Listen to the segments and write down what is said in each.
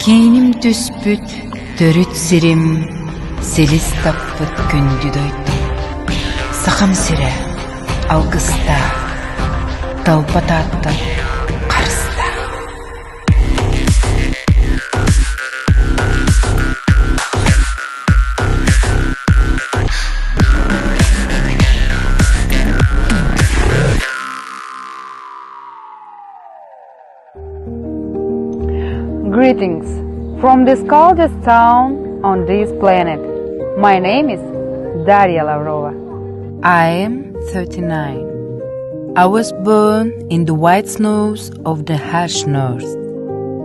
Кийиним түспүт, төрүт сирим, селис таппыт күндү дойтум. Сахам сире, алгыста, талпатаатта, карыста. Greetings from this coldest town on this planet. My name is Darья Лаврова. I am 39. I was born in the white snows of the harsh north.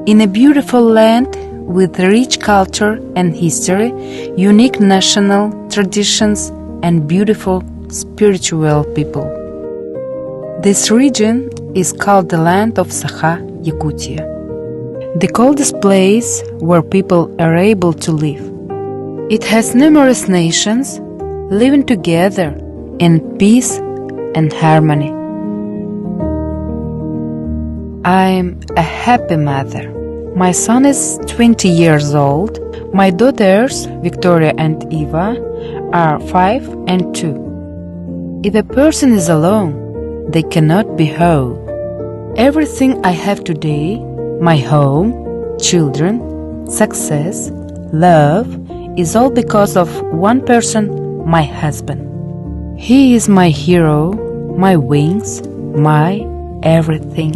In a beautiful land with rich culture and history, unique national traditions and beautiful spiritual people. This region is called the land of Sakha, Yakutия. The coldest place where people are able to live. It has numerous nations living together in peace and harmony. I'm a happy mother. My son is 20 years old. My daughters, Victoria and Eva, are 5 and 2. If a person is alone, they cannot be whole. Everything I have today, my home, children, success, love, is all because of one person, my husband. He is my hero, my wings, my everything.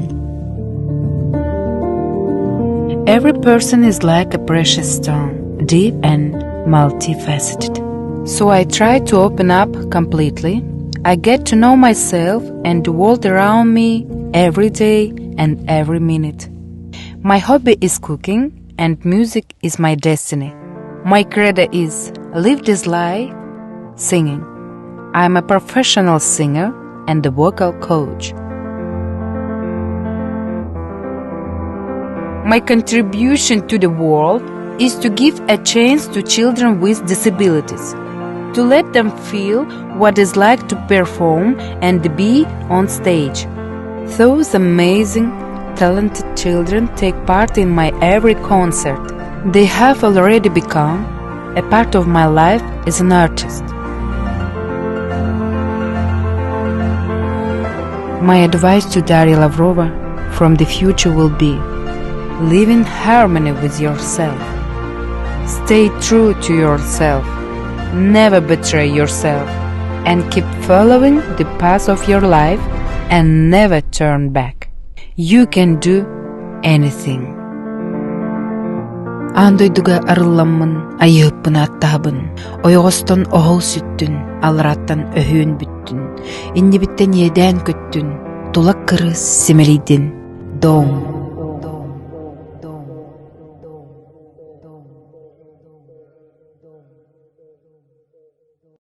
Every person is like a precious stone, deep and multifaceted. So I try to open up completely. I get to know myself and the world around me every day and every minute. My hobby is cooking and music is my destiny. My credo is live this life singing. I am a professional singer and a vocal coach. My contribution to the world is to give a chance to children with disabilities, to let them feel what it's like to perform and be on stage. Those amazing, talented children take part in my every concert. They have already become a part of my life as an artist. My advice to Darья Лаврова from the future will be: live in harmony with yourself. Stay true to yourself. Never betray yourself. And keep following the path of your life and never turn back. You can do anything. Андойдуга арылламмын, айыппын аттабын, ойгостон оғыл сүттін, алыраттан өһүүн бүттін, иннебіттен еден көттін, тулак кырыс семелейден, дом.